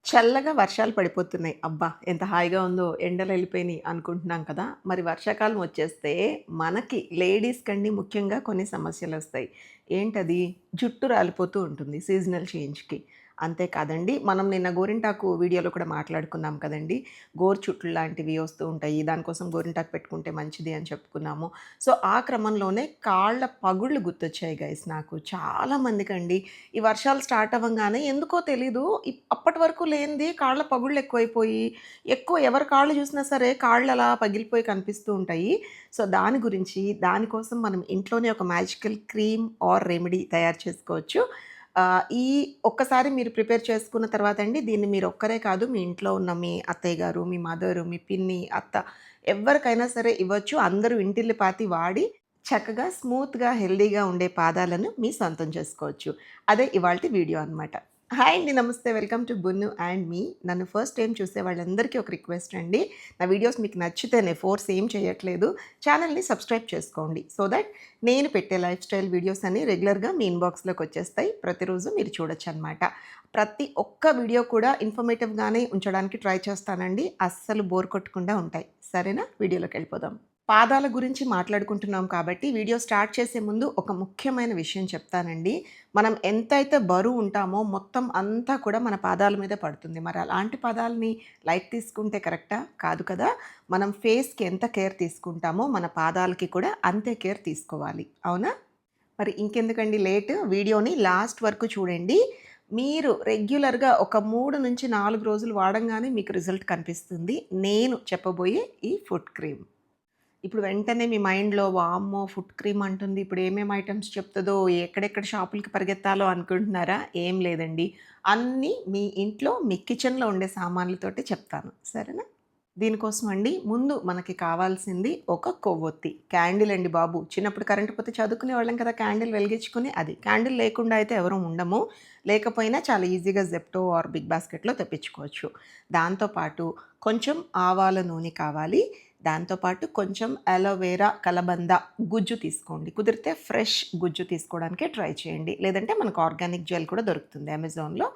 చల్లగా వర్షాలు పడిపోతున్నాయి. అబ్బా! ఎంత హాయిగా ఉందో ఎండలెళ్ళిపోయినియి అనుకుంటున్నాం కదా! మరి వర్షాకాలం వచ్చేస్తే మనకి లేడీస్‌కండి ముఖ్యంగా కొన్ని సమస్యలొస్తాయి. ఏంటది? జుట్టు రాలిపోతూ ఉంటుంది సీజనల్ చేంజ్‌కి. అంతే కాదండి, మనం నిన్న గోరింటాకు వీడియోలో కూడా మాట్లాడుకున్నాం కదండీ! గోరుచుట్లు లాంటివి వస్తూ ఉంటాయి. దానికోసం గోరింటాకు పెట్టుకుంటే మంచిది అని చెప్పుకున్నాము. సో, ఆ క్రమంలోనే కాళ్ళ పగుళ్ళు గుర్తొచ్చాయి గైస్ నాకు. చాలా మందికండి ఈ వర్షాలు స్టార్ట్ అవ్వంగానే ఎందుకో తెలీదు అప్పటి వరకు లేనిది కాళ్ళ పగుళ్ళు ఎక్కువైపోయి, ఎక్కువ ఎవరి కాళ్ళు చూసినా సరే కాళ్ళు అలా పగిలిపోయి కనిపిస్తూ ఉంటాయి. సో, దాని గురించి దానికోసం మనం ఇంట్లోనే ఒక మ్యాజికల్ క్రీమ్ ఆర్ రెమెడీ తయారు చేసుకోవచ్చు. ఈ ఒక్కసారి మీరు ప్రిపేర్ చేసుకున్న తర్వాత అండి, దీన్ని మీరు ఒక్కరే కాదు, మీ ఇంట్లో ఉన్న మీ అత్తయ్య గారు, మీ మదరు, మీ పిన్ని, అత్త ఎవ్వరికైనా సరే ఇవ్వచ్చు. అందరూ ఇంటిల్లిపాతి వాడి చక్కగా స్మూత్‌గా, హెల్తీగా ఉండే పాదాలను మీ సొంతం చేసుకోవచ్చు. అదే ఇవాల్టి వీడియో అనమాట. హాయ్ అండి. నమస్తే. వెల్కమ్ టు బున్ను అండ్ మీ. నన్ను ఫస్ట్ టైమ్ చూసే వాళ్ళందరికీ ఒక రిక్వెస్ట్ అండి. నా వీడియోస్ మీకు నచ్చితేనే ఫోర్స్ ఏం చేయట్లేదు. ఛానెల్‌ని సబ్స్క్రైబ్ చేసుకోండి. సో దట్ నేను పెట్టే లైఫ్ స్టైల్ వీడియోస్ అన్నీ రెగ్యులర్‌గా మీ ఇన్‌బాక్స్‌లోకి వచ్చేస్తాయి. ప్రతిరోజు మీరు చూడొచ్చనమాట. ప్రతి ఒక్క వీడియో కూడా ఇన్ఫర్మేటివ్‌గానే ఉంచడానికి ట్రై చేస్తానండి. అస్సలు బోర్ కొట్టకుండా ఉంటాయి. సరేనా? వీడియోలోకెళ్ళిపోదాం. పాదాల గురించి మాట్లాడుకుంటున్నాం కాబట్టి వీడియో స్టార్ట్ చేసే ముందు ఒక ముఖ్యమైన విషయం చెప్తానండి. మనం ఎంతైతే బరువు ఉంటామో మొత్తం అంతా కూడా మన పాదాల మీదే పడుతుంది. మరి అలాంటి పాదాలని లైట్ తీసుకుంటే కరెక్టా? కాదు కదా! మనం ఫేస్‌కి ఎంత కేర్ తీసుకుంటామో మన పాదాలకి కూడా అంతే కేర్ తీసుకోవాలి. అవునా? మరి ఇంకెందుకండి లేట్, వీడియోని లాస్ట్ వరకు చూడండి. మీరు రెగ్యులర్‌గా ఒక 3-4 రోజులు వాడంగానే మీకు రిజల్ట్ కనిపిస్తుంది. నేను చెప్పబోయే ఈ ఫుట్ క్రీమ్. ఇప్పుడు వెంటనే మీ మైండ్‌లో వామ్మో! ఫుట్ క్రీమ్ అంటుంది. ఇప్పుడు ఏమేమి ఐటెమ్స్ చెప్తదో, ఎక్కడెక్కడ షాపులకి పరిగెత్తాలో అనుకుంటున్నారా? ఏం లేదండి. అన్నీ మీ ఇంట్లో మీ కిచెన్‌లో ఉండే సామాన్లతోటి చెప్తాను. సరేనా? దీనికోసం అండి ముందు మనకి కావాల్సింది ఒక కొవ్వొత్తి. క్యాండిల్ అండి బాబు. చిన్నప్పుడు కరెంట్ పోతే చదువుకునేవాళ్ళం కదా! క్యాండిల్ వెలిగించుకొని అది. క్యాండిల్ లేకుండా అయితే ఎవరు ఉండము. లేకపోయినా చాలా ఈజీగా జెప్టో ఆర్ బిగ్ బాస్కెట్‌లో తెప్పించుకోవచ్చు. దాంతో పాటు కొంచెం ఆవాల నూనె కావాలి. దాంతో పాటు కొంచెం అలోవెరా, కలబంద గుజ్జు తీసుకోండి. కుదిరితే ఫ్రెష్ గుజ్జు తీసుకోవడానికే ట్రై చేయండి. లేదంటే మనకు ఆర్గానిక్ జెల్ కూడా దొరుకుతుంది అమెజాన్‌లో.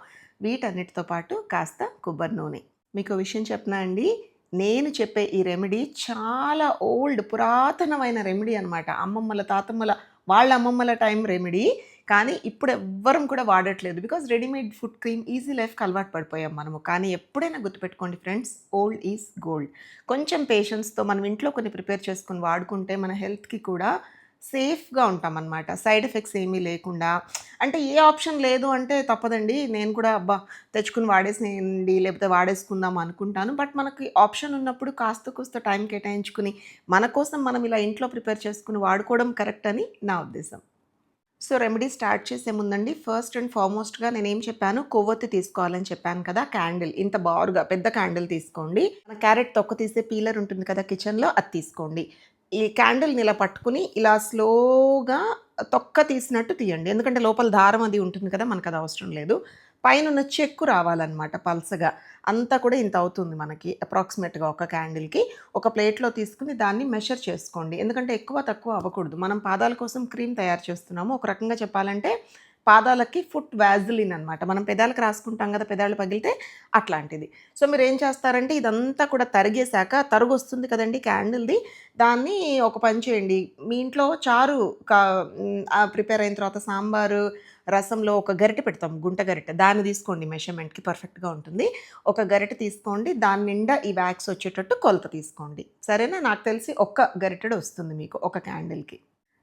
వీటన్నిటితో పాటు కాస్త కొబ్బరి నూనె. మీకో విషయం చెప్పనా అండి? నేను చెప్పే ఈ రెమెడీ చాలా ఓల్డ్ పురాతనమైన రెమెడీ అనమాట. అమ్మమ్మల, తాతమ్మల వాళ్ళ అమ్మమ్మల టైం రెమెడీ. కానీ ఇప్పుడు ఎవ్వరం కూడా వాడట్లేదు. Because readymade food cream easy లైఫ్‌కి అలవాటు పడిపోయాం మనము. కానీ ఎప్పుడైనా గుర్తుపెట్టుకోండి ఫ్రెండ్స్, ఓల్డ్ ఈజ్ గోల్డ్. కొంచెం పేషెన్స్‌తో మనం ఇంట్లో కొన్ని ప్రిపేర్ చేసుకొని వాడుకుంటే మన హెల్త్‌కి కూడా సేఫ్‌గా ఉంటామనమాట. సైడ్ ఎఫెక్ట్స్ ఏమీ లేకుండా. అంటే ఏ ఆప్షన్ లేదు అంటే తప్పదండి. నేను కూడా అబ్బా! తెచ్చుకొని వాడేసేయండి, లేకపోతే వాడేసుకుందాం అనుకుంటాను. బట్ మనకి ఆప్షన్ ఉన్నప్పుడు కాస్త కూస్త టైం కేటాయించుకొని, మన కోసం మనం ఇలా ఇంట్లో ప్రిపేర్ చేసుకొని వాడుకోవడం కరెక్ట్ అని నా ఉద్దేశం. సో, రెమెడీ స్టార్ట్ చేసే ముందండి ఫస్ట్ అండ్ ఫార్మోస్ట్‌గా నేనేం చెప్పాను, కొవ్వొత్తి తీసుకోవాలని చెప్పాను కదా! క్యాండిల్ ఇంత బారుగా పెద్ద క్యాండిల్ తీసుకోండి. మన క్యారెట్ తొక్క తీసే పీలర్ ఉంటుంది కదా కిచెన్‌లో, అది తీసుకోండి. ఈ క్యాండిల్‌ని ఇలా పట్టుకొని ఇలా స్లోగా తొక్క తీసినట్టు తీయండి. ఎందుకంటే లోపల దారం అది ఉంటుంది కదా! మనకది అవసరం లేదు. పైనున్న చెక్కు రావాలనమాట పల్చగా. అంతా కూడా ఇంత అవుతుంది మనకి అప్రాక్సిమేట్‌గా ఒక క్యాండిల్‌కి. ఒక ప్లేట్‌లో తీసుకొని దాన్ని మెషర్ చేసుకోండి. ఎందుకంటే ఎక్కువ, తక్కువ అవ్వకూడదు. మనం పాదాల కోసం క్రీమ్ తయారు చేస్తున్నాము. ఒక రకంగా చెప్పాలంటే పాదాలకి ఫుట్ వాజిలిన్ అనమాట. మనం పెదాలకు రాసుకుంటాం కదా! పెదాలు పగిలితే అట్లాంటిది. సో, మీరేం చేస్తారంటే ఇదంతా కూడా తరిగేసాక తరుగొస్తుంది కదండీ క్యాండిల్‌ది. దాన్ని ఒక పని చేయండి. మీ ఇంట్లో చారు ప్రిపేర్ అయిన తర్వాత సాంబారు, రసంలో ఒక గరిటె పెడతాం. గుంట గరిటె. దాన్ని తీసుకోండి మెషర్‌మెంట్‌కి పర్ఫెక్ట్‌గా ఉంటుంది. ఒక గరిటె తీసుకోండి. దాని నిండా ఈ వాక్స్ వచ్చేటట్టు కొలత తీసుకోండి. సరేనా? నాకు తెలిసి ఒక్క గరిటెడు వస్తుంది మీకు ఒక క్యాండిల్‌కి.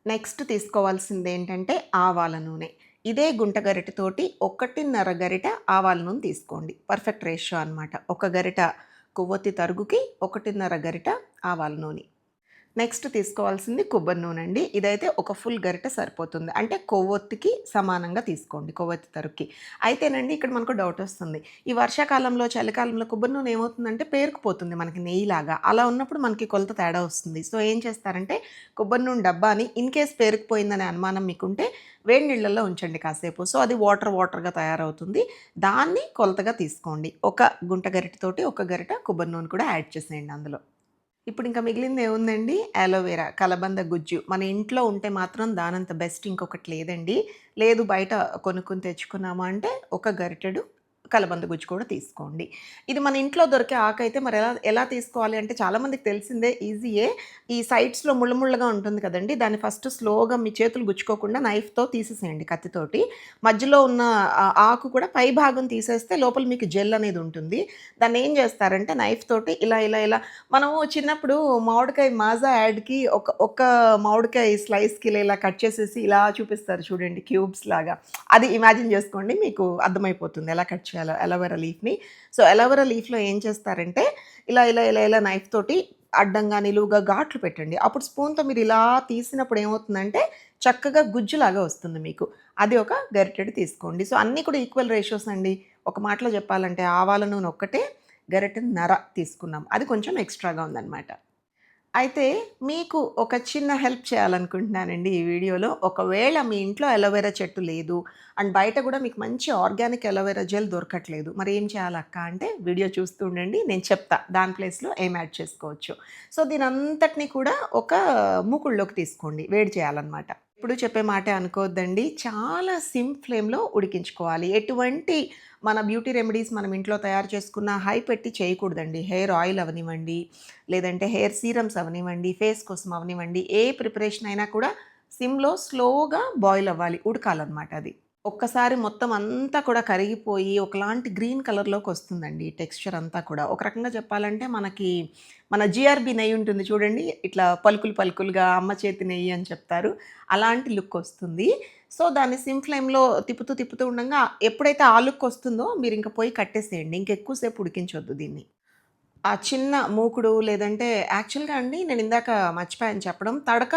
నెక్స్ట్ తీసుకోవాల్సిందేంటంటే ఆవాల నూనె. ఇదే గుంట గరిటెతోటి 1.5 గరిటె ఆవాల నూనె తీసుకోండి. పర్ఫెక్ట్ రేషియో అనమాట. ఒక గరిట కొవ్వొత్తి తరుగుకి 1.5 గరిట ఆవాల నూనె. నెక్స్ట్ తీసుకోవాల్సింది కొబ్బరి నూనె అండి. ఇదైతే ఒక ఫుల్ గరిటె సరిపోతుంది. అంటే కొవ్వొత్తికి సమానంగా తీసుకోండి. కొవ్వొత్తి తరుక్కి. అయితేనండి ఇక్కడ మనకు డౌటొస్తుంది. ఈ వర్షాకాలంలో, చలికాలంలో కొబ్బరి నూనె ఏమవుతుందంటే పేరుకుపోతుంది మనకి నెయ్యిలాగా. అలా ఉన్నప్పుడు మనకి కొలత తేడా వస్తుంది. సో, ఏం చేస్తారంటే కొబ్బరి నూనె డబ్బాని ఇన్‌కేస్ పేరుకుపోయిందనే అనుమానం మీకుంటే వేడి నీళ్ళల్లో ఉంచండి కాసేపు. సో, అది వాటర్‌గా తయారవుతుంది. దాన్ని కొలతగా తీసుకోండి. ఒక గుంట గరిటెతోటి ఒక గరిటె కొబ్బరి నూనె కూడా యాడ్ చేసేయండి అందులో. ఇప్పుడింక మిగిలిందేముందండి, అలోవెరా, కలబంద గుజ్జు. మన ఇంట్లో ఉంటే మాత్రం దానంత బెస్ట్ ఇంకొకటి లేదండి. లేదు బయట కొనుక్కొని తెచ్చుకున్నామా అంటే ఒక గరిటెడు కలబంద గుజ్జు కూడా తీసుకోండి. ఇది మన ఇంట్లో దొరికే ఆకైతే మరి ఎలా ఎలా తీసుకోవాలి అంటే చాలామందికి తెలిసిందే ఈజీయే. ఈ సైడ్స్‌లో ముళ్ళ ముళ్ళగా ఉంటుంది కదండీ! దాన్ని ఫస్ట్ స్లోగా మీ చేతులు గుచ్చుకోకుండా నైఫ్‌తో తీసేసేయండి కత్తితోటి. మధ్యలో ఉన్న ఆకు కూడా పై భాగం తీసేస్తే లోపల మీకు జెల్ అనేది ఉంటుంది. దాన్నేం చేస్తారంటే నైఫ్ తోటి ఇలా మనము చిన్నప్పుడు మామిడికాయ మాజా యాడ్‌కి ఒక మామిడికాయ స్లైస్‌కి ఇలా కట్ చేసేసి ఇలా చూపిస్తారు చూడండి క్యూబ్స్ లాగా. అది ఇమాజిన్ చేసుకోండి మీకు అర్థమైపోతుంది ఎలా కట్ చేయాలో అలోవెరా లీఫ్‌ని. సో, అలోవెరా లీఫ్‌లో ఏం చేస్తారంటే ఇలా నైఫ్ తోటి అడ్డంగా, నిలువుగా ఘాట్లు పెట్టండి. అప్పుడు స్పూన్‌తో మీరు ఇలా తీసినప్పుడు ఏమవుతుందంటే చక్కగా గుజ్జులాగా వస్తుంది మీకు. అది ఒక గరిటెడు తీసుకోండి. సో, అన్నీ కూడా ఈక్వల్ రేషియోస్ అండి. ఒక మాటలో చెప్పాలంటే ఆవాల నూనె ఒక్కటే గరిటెన్నర తీసుకున్నాం. అది కొంచెం ఎక్స్‌ట్రాగా ఉందనమాట. అయితే మీకు ఒక చిన్న హెల్ప్ చేయాలనుకుంటున్నానండి ఈ వీడియోలో. ఒకవేళ మీ ఇంట్లో అలోవెరా చెట్టు లేదు అండ్ బయట కూడా మీకు మంచి ఆర్గానిక్ అలోవెరా జెల్ దొరకట్లేదు. మరి ఏం చేయాలక్కా అంటే వీడియో చూస్తూ ఉండండి. నేను చెప్తా దాని ప్లేస్‌లో ఏం యాడ్ చేసుకోవచ్చు. సో, దీనంతటిని కూడా ఒక మూకుడులోకి తీసుకోండి. వేడి చేయాలన్నమాట. ఎప్పుడు చెప్పే మాటే అనుకోవద్దండి. చాలా సిమ్ ఫ్లేమ్‌లో ఉడికించుకోవాలి. ఎటువంటి మన బ్యూటీ రెమెడీస్ మనం ఇంట్లో తయారు చేసుకున్న హై పెట్టి చేయకూడదండి. హెయిర్ ఆయిల్ అవ్వనివ్వండి, లేదంటే హెయిర్ సీరమ్స్ అవ్వనివ్వండి, ఫేస్ కోసం అవ్వనివ్వండి, ఏ ప్రిపరేషన్ అయినా కూడా సిమ్‌లో స్లోగా బాయిల్ అవ్వాలి. ఉడకాలన్నమాట అది. ఒక్కసారి మొత్తం అంతా కూడా కరిగిపోయి ఒకలాంటి గ్రీన్ కలర్‌లోకొస్తుందండి టెక్స్చర్ అంతా కూడా. ఒక రకంగా చెప్పాలంటే మన జీఆర్‌బీ నెయ్యి ఉంటుంది చూడండి. ఇట్లా పలుకులు పలుకులుగా అమ్మ చేతి నెయ్యి అని చెప్తారు. అలాంటి లుక్ వస్తుంది. సో, దాన్ని సిమ్ ఫ్లేమ్‌లో తిప్పుతూ ఉండంగా ఎప్పుడైతే ఆ లుక్ వస్తుందో మీరింక పొయ్యి కట్టేసేయండి. ఇంకెక్కువ సేపు ఉడికించొద్దు దీన్ని. ఆ చిన్న మూకుడు లేదంటే యాక్చువల్‌గా అండి నేనిందాక మర్చిపోయాను చెప్పడం. తడక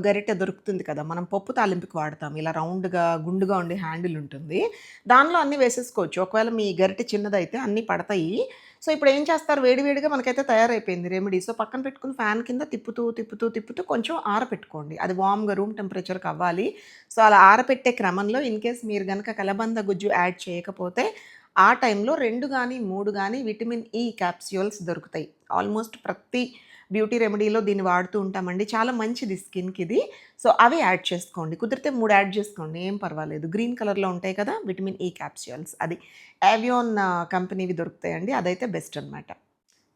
గరిటె దొరుకుతుంది కదా! మనం పప్పు తాలింపుకి వాడతాం. ఇలా రౌండ్‌గా, గుండుగా ఉండే హ్యాండిల్ ఉంటుంది. దానిలో అన్నీ వేసేసుకోవచ్చు. ఒకవేళ మీ గరిటె చిన్నదైతే అన్నీ పడతాయి. సో, ఇప్పుడేం చేస్తారు వేడి వేడిగా మనకైతే తయారైపోయింది రెమెడీ. సో, పక్కన పెట్టుకొని ఫ్యాన్ కింద తిప్పుతూ కొంచెం ఆరపెట్టుకోండి. అది వార్మ్‌గా రూమ్ టెంపరేచర్‌కి అవ్వాలి. సో, అలా ఆరపెట్టే క్రమంలో ఇన్‌కేస్ మీరు గనక కలబంద గుజ్జు యాడ్ చేయకపోతే ఆ టైంలో 2 గాని, 3 గాని విటమిన్ ఈ క్యాప్స్యూల్స్ దొరుకుతాయి. ఆల్మోస్ట్ ప్రతి బ్యూటీ రెమెడీలో దీన్ని వాడుతూ ఉంటామండి. చాలా మంచిది స్కిన్‌కిది. సో, అవి యాడ్ చేసుకోండి. కుదిరితే 3 యాడ్ చేసుకోండి. ఏం పర్వాలేదు. గ్రీన్ కలర్‌లో ఉంటాయి కదా! విటమిన్ ఈ క్యాప్స్యూల్స్ అది. ఏవియాన్ కంపెనీవి దొరుకుతాయండి. అదైతే బెస్ట్ అనమాట.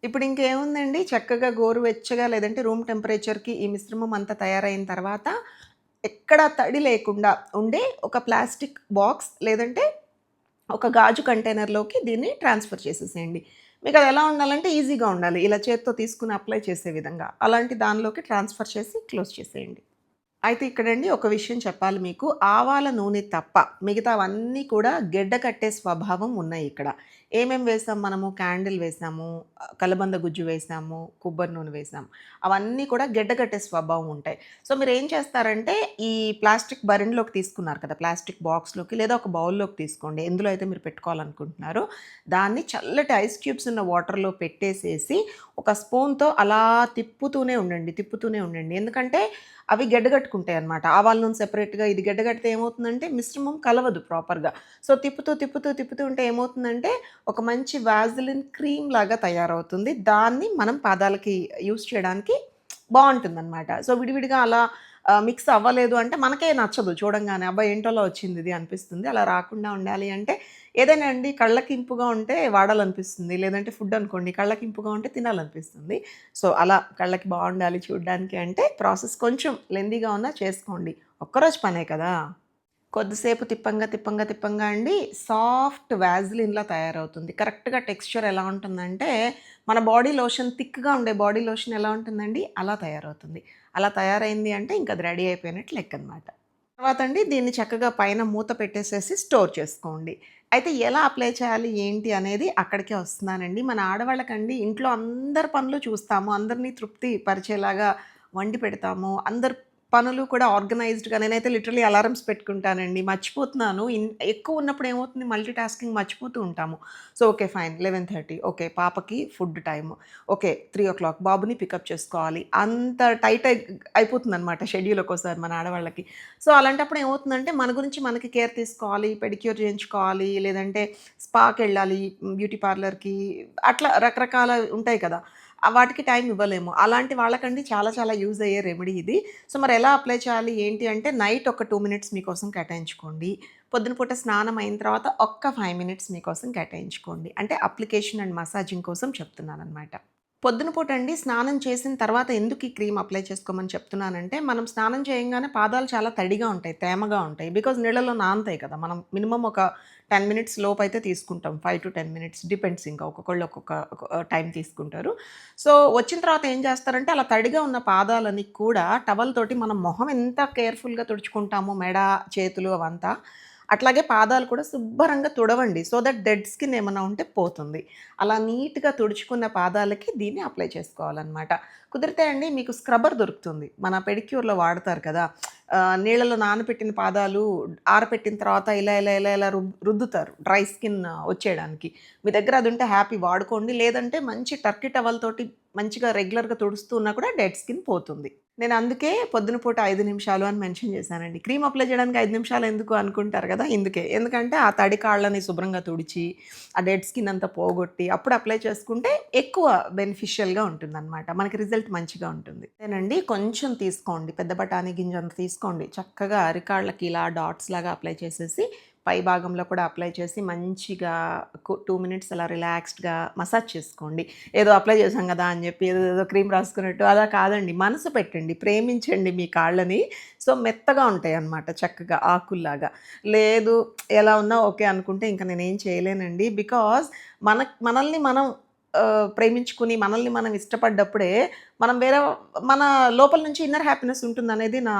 ఇప్పుడు ఇంకేముందండి చక్కగా గోరువెచ్చగా లేదంటే రూమ్ టెంపరేచర్‌కి ఈ మిశ్రమం అంతా తయారైన తర్వాత ఎక్కడ తడి లేకుండా ఉండే ఒక ప్లాస్టిక్ బాక్స్ లేదంటే ఒక గాజు కంటైనర్‌లోకి దీన్ని ట్రాన్స్‌ఫర్ చేసేసేయండి. మీకది ఎలా ఉండాలంటే ఈజీగా ఉండాలి. ఇలా చేత్తో తీసుకొని అప్లై చేసే విధంగా. అలాంటి దానిలోకి ట్రాన్స్‌ఫర్ చేసి క్లోజ్ చేసేయండి. అయితే ఇక్కడండి ఒక విషయం చెప్పాలి మీకు. ఆవాల నూనె తప్ప మిగతావన్నీ కూడా గెడ్డ కట్టే స్వభావం ఉన్నాయి ఇక్కడ. ఏమేం వేసాం మనము? క్యాండిల్ వేసాము, కలబంద గుజ్జు వేసాము, కొబ్బరి నూనె వేసాం. అవన్నీ కూడా గెడ్డ కట్టే స్వభావం ఉంటాయి. సో, మీరేం చేస్తారంటే ఈ ప్లాస్టిక్ బరిణిలోకి తీసుకున్నారు కదా! ప్లాస్టిక్ బాక్స్‌లోకి లేదా ఒక బౌల్‌లోకి తీసుకోండి. ఎందులో అయితే మీరు పెట్టుకోవాలనుకుంటున్నారో దాన్ని చల్లటి ఐస్ క్యూబ్స్ ఉన్న వాటర్‌లో పెట్టేసేసి ఒక స్పూన్‌తో అలా తిప్పుతూనే ఉండండి. ఎందుకంటే అవి గడ్డగట్టుకుంటాయన్నమాట. ఆవాల నూనె సెపరేట్‌గా ఇది గడ్డగడితే ఏమవుతుందంటే మిశ్రమం కలవదు ప్రాపర్‌గా. సో, తిప్పుతూ ఉంటే ఏమవుతుందంటే ఒక మంచి వాజలిన్ క్రీమ్ లాగా తయారవుతుంది. దాన్ని మనం పాదాలకి యూజ్ చేయడానికి బావుంటుందన్నమాట. సో, విడివిడిగా అలా మిక్స్ అవ్వలేదు అంటే మనకే నచ్చదు చూడంగానే. అబ్బా! ఏంటోలా వచ్చిందిది అనిపిస్తుంది. అలా రాకుండా ఉండాలి అంటే ఏదైనా అండి కళ్ళకి ఇంపుగా ఉంటే వాడాలనిపిస్తుంది. లేదంటే ఫుడ్ అనుకోండి కళ్ళకి ఇంపుగా ఉంటే తినాలనిపిస్తుంది. సో, అలా కళ్ళకి బావుండాలి చూడ్డానికి అంటే ప్రాసెస్ కొంచెం లెంథీగా ఉన్నా చేసుకోండి. ఒక్కరోజు పనే కదా! కొద్దిసేపు తిప్పంగా అండి సాఫ్ట్ వాజిలిన్‌లా తయారవుతుంది. కరెక్ట్‌గా టెక్స్చర్ ఎలా ఉంటుందంటే, మన బాడీ లోషన్ థిక్‌గా ఉండే బాడీ లోషన్ ఎలా ఉంటుందండి, అలా తయారవుతుంది. అలా తయారైంది అంటే ఇంక అది రెడీ అయిపోయినట్టు లెక్కనమాట. తర్వాత అండి దీన్ని చక్కగా పైన మూత పెట్టేసేసి స్టోర్ చేసుకోండి. అయితే ఎలా అప్లై చేయాలి, ఏంటి అనేది అక్కడికే వస్తున్నానండి. మన ఆడవాళ్ళకండి ఇంట్లో అందరి పనులు చూస్తాము. అందరిని తృప్తి పరిచేలాగా వండి పెడతాము. అందరి పనులు కూడా ఆర్గనైజ్డ్‌గా నేనైతే లిటరల్లీ అలారమ్స్ పెట్టుకుంటానండి. మర్చిపోతున్నాను. ఎక్కువ ఉన్నప్పుడు ఏమవుతుంది మల్టీ టాస్కింగ్ మర్చిపోతూ ఉంటాము. సో, ఓకే ఫైన్ 11:30 ఓకే పాపకి ఫుడ్ టైమ్. ఓకే 3:00 బాబుని పికప్ చేసుకోవాలి. అంత టైట్ అయిపోతుందనమాట షెడ్యూల్ ఒక్కోసారి మన ఆడవాళ్ళకి. సో, అలాంటప్పుడు ఏమవుతుందంటే మన గురించి మనకి కేర్ తీసుకోవాలి. పెడిక్యూర్ చేయించుకోవాలి. లేదంటే స్పాకెళ్ళాలి, బ్యూటీ పార్లర్‌కి అట్లా రకరకాల ఉంటాయి కదా! వాటికి టైం ఇవ్వలేము. అలాంటి వాళ్ళకండి చాలా చాలా యూజ్ అయ్యే రెమెడీ ఇది. సో, మరి ఎలా అప్లై చేయాలి ఏంటి అంటే నైట్ ఒక 2 మినిట్స్ మీకోసం కేటాయించుకోండి. పొద్దున పూట స్నానం అయిన తర్వాత ఒక్క 5 మినిట్స్ మీకోసం కేటాయించుకోండి. అంటే అప్లికేషన్ అండ్ మసాజింగ్ కోసం చెప్తున్నాననమాట. పొద్దున పూట అండి స్నానం చేసిన తర్వాత ఎందుకు ఈ క్రీమ్ అప్లై చేసుకోమని చెప్తున్నానంటే, మనం స్నానం చేయంగానే పాదాలు చాలా తడిగా ఉంటాయి, తేమగా ఉంటాయి. బికాజ్ నీళ్ళలో నానతాయి కదా! మనం మినిమమ్ ఒక 10 మినిట్స్ లోపైతే తీసుకుంటాం. 5-10 మినిట్స్ డిపెండ్స్, ఇంకా ఒక్కొక్కళ్ళు ఒక్కొక్క టైం తీసుకుంటారు. సో, వచ్చిన తర్వాత ఏం చేస్తారంటే, అలా తడిగా ఉన్న పాదాలని కూడా టవల్ తోటి మనం మొహం ఎంత కేర్‌ఫుల్‌గా తుడుచుకుంటామో మెడ, చేతులు అవంతా, అట్లాగే పాదాలు కూడా శుభ్రంగా తుడవండి. సో దట్ డెడ్ స్కిన్ ఏమన్నా ఉంటే పోతుంది. అలా నీట్‌గా తుడుచుకున్న పాదాలకి దీన్ని అప్లై చేసుకోవాలనమాట. కుదిరితే అండి మీకు స్క్రబ్బర్ దొరుకుతుంది. మన పెడిక్యూర్‌లో వాడతారు కదా! నీళ్ళలో నానబెట్టిన పాదాలు ఆరపెట్టిన తర్వాత ఇలా రుద్దుతారు డ్రై స్కిన్ వచ్చేయడానికి. మీ దగ్గర అది ఉంటే హ్యాపీ వాడుకోండి. లేదంటే మంచి టర్కీ టవల్ తోటి మంచిగా రెగ్యులర్‌గా తుడుస్తూ ఉన్నా కూడా డెడ్ స్కిన్ పోతుంది. నేను అందుకే పొద్దున పూట 5 నిమిషాలు అని మెన్షన్ చేశానండి. క్రీమ్ అప్లై చేయడానికి 5 నిమిషాలు ఎందుకు అనుకుంటారు కదా! ఇందుకే. ఎందుకంటే ఆ తడి కాళ్ళని శుభ్రంగా తుడిచి, ఆ డెడ్ స్కిన్ అంతా పోగొట్టి అప్పుడు అప్లై చేసుకుంటే ఎక్కువ బెనిఫిషియల్‌గా ఉంటుందనమాట. మనకి రిజల్ట్ మంచిగా ఉంటుంది. అంతేనండి, కొంచెం తీసుకోండి. పెద్ద బఠానీ గింజంత తీసుకోండి. చక్కగా అరికాళ్ళకి ఇలా డాట్స్ లాగా అప్లై చేసేసి, పై భాగంలో కూడా అప్లై చేసి మంచిగా 2 మినిట్స్ అలా రిలాక్స్డ్‌గా మసాజ్ చేసుకోండి. ఏదో అప్లై చేశాం కదా అని చెప్పి ఏదేదో క్రీమ్ రాసుకున్నట్టు అలా కాదండి. మనసు పెట్టండి, ప్రేమించండి మీ కాళ్ళని. సో, మెత్తగా ఉంటాయన్నమాట చక్కగా ఆకుల్లాగా. లేదు ఎలా ఉన్నా ఓకే అనుకుంటే ఇంక నేనేం చేయలేనండి. బికాజ్ మనల్ని మనం ప్రేమించుకుని, మనల్ని మనం ఇష్టపడ్డప్పుడే మనం మన లోపల నుంచి ఇన్నర్ హ్యాపీనెస్ ఉంటుందనేది నా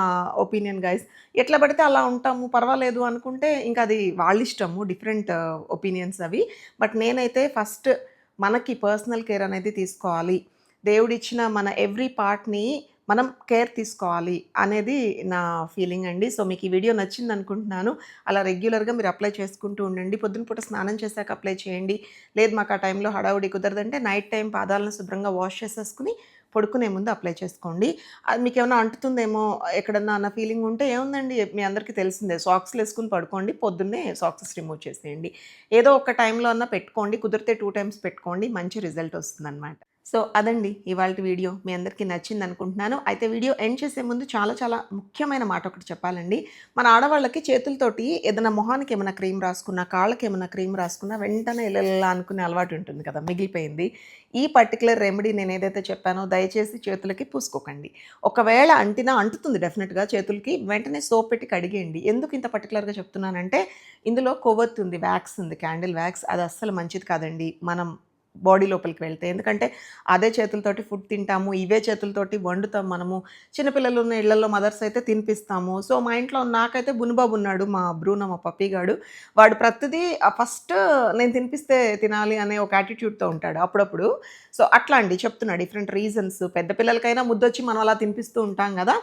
ఒపీనియన్ గైస్. ఎట్లా పడితే అలా ఉంటాము, పర్వాలేదు అనుకుంటే ఇంక అది వాళ్ళిష్టము. డిఫరెంట్ ఒపీనియన్స్ అవి. బట్ నేనైతే ఫస్ట్ మనకి పర్సనల్ కేర్ అనేది తీసుకోవాలి. దేవుడిచ్చిన మన ఎవ్రీ పార్ట్‌ని మనం కేర్ తీసుకోవాలి అనేది నా ఫీలింగ్ అండి. సో, మీకు ఈ వీడియో నచ్చిందనుకుంటున్నాను. అలా రెగ్యులర్‌గా మీరు అప్లై చేసుకుంటూ ఉండండి. పొద్దున పూట స్నానం చేశాక అప్లై చేయండి. లేదు మాకు ఆ టైంలో హడావుడి కుదరదంటే నైట్ టైం పాదాలను శుభ్రంగా వాష్ చేసేసుకొని పడుకునే ముందు అప్లై చేసుకోండి. అది మీకేమైనా అంటుతుందేమో ఎక్కడన్నా అన్న ఫీలింగ్ ఉంటే ఏముందండి, మీ అందరికీ తెలిసిందే, సాక్స్‌లేసుకొని పడుకోండి. పొద్దున్నే సాక్సెస్ రిమూవ్ చేసేయండి. ఏదో ఒక టైంలో అన్నా పెట్టుకోండి. కుదిరితే 2 టైమ్స్ పెట్టుకోండి. మంచి రిజల్ట్ వస్తుందనమాట. సో, అదండి ఇవాల్టి వీడియో. మీ అందరికీ నచ్చిందనుకుంటున్నాను. అయితే వీడియో ఎండ్ చేసే ముందు చాలా ముఖ్యమైన మాట ఒకటి చెప్పాలండి. మన ఆడవాళ్ళకి చేతులతోటి ఏదైనా మొహానికి ఏమైనా క్రీమ్ రాసుకున్నా, కాళ్ళకి ఏమైనా క్రీమ్ రాసుకున్నా వెంటనే ఇలలిలా అనుకునే అలవాటు ఉంటుంది కదా! మిగిలిపోయింది. ఈ పర్టిక్యులర్ రెమెడీ నేనేదైతే చెప్పానో దయచేసి చేతులకి పూసుకోకండి. ఒకవేళ అంటినా అంటుతుంది డెఫినెట్‌గా చేతులకి. వెంటనే సోప్ పెట్టి కడిగేయండి. ఎందుకు ఇంత పర్టిక్యులర్‌గా చెప్తున్నానంటే, ఇందులో కొవ్వొత్తుంది, వ్యాక్స్ ఉంది, క్యాండిల్ వ్యాక్స్. అది అస్సలు మంచిది కాదండి మనం బాడీ లోపలికి వెళ్తే. ఎందుకంటే అదే చేతులతోటి ఫుడ్ తింటాము, ఇవే చేతులతోటి వండుతాం మనము. చిన్నపిల్లలు ఉన్న ఇళ్లల్లో మదర్స్ అయితే తినిపిస్తాము. సో, మా ఇంట్లో నాకైతే బునుబాబు ఉన్నాడు, మా బ్రూనో, మా పప్పీగాడు. వాడు ప్రతిదీ ఫస్ట్ నేను తినిపిస్తే తినాలి అనే ఒక యాటిట్యూడ్‌తో ఉంటాడు అప్పుడప్పుడు. సో, అట్లా అండి చెప్తున్నా డిఫరెంట్ రీజన్స్. పెద్ద పిల్లలకైనా ముద్దొచ్చి మనం అలా తినిపిస్తూ ఉంటాం గదా!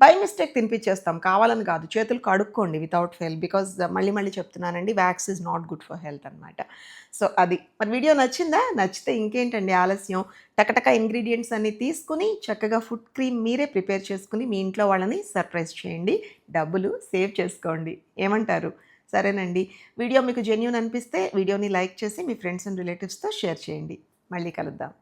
బై మిస్టేక్ తినిపిచ్చేస్తాం. కావాలని కాదు. చేతులు కడుక్కోండి వితౌట్ ఫెయిల్. బికాజ్ మళ్ళీ చెప్తున్నానండి, wax is not good for health అనమాట. సో, అది. మరి వీడియో నచ్చిందా? నచ్చితే ఇంకేంటండి ఆలస్యం. టకటక ఇంగ్రీడియెంట్స్ అన్నీ తీసుకొని చక్కగా ఫుడ్ క్రీమ్ మీరే ప్రిపేర్ చేసుకొని మీ ఇంట్లో వాళ్ళని సర్ప్రైజ్ చేయండి. డబ్బులు సేవ్ చేసుకోండి. ఏమంటారు? సరేనండి. వీడియో మీకు జెన్యూన్ అనిపిస్తే వీడియోని లైక్ చేసి మీ ఫ్రెండ్స్ అండ్ రిలేటివ్స్‌తో షేర్ చేయండి. మళ్ళీ కలుద్దాం.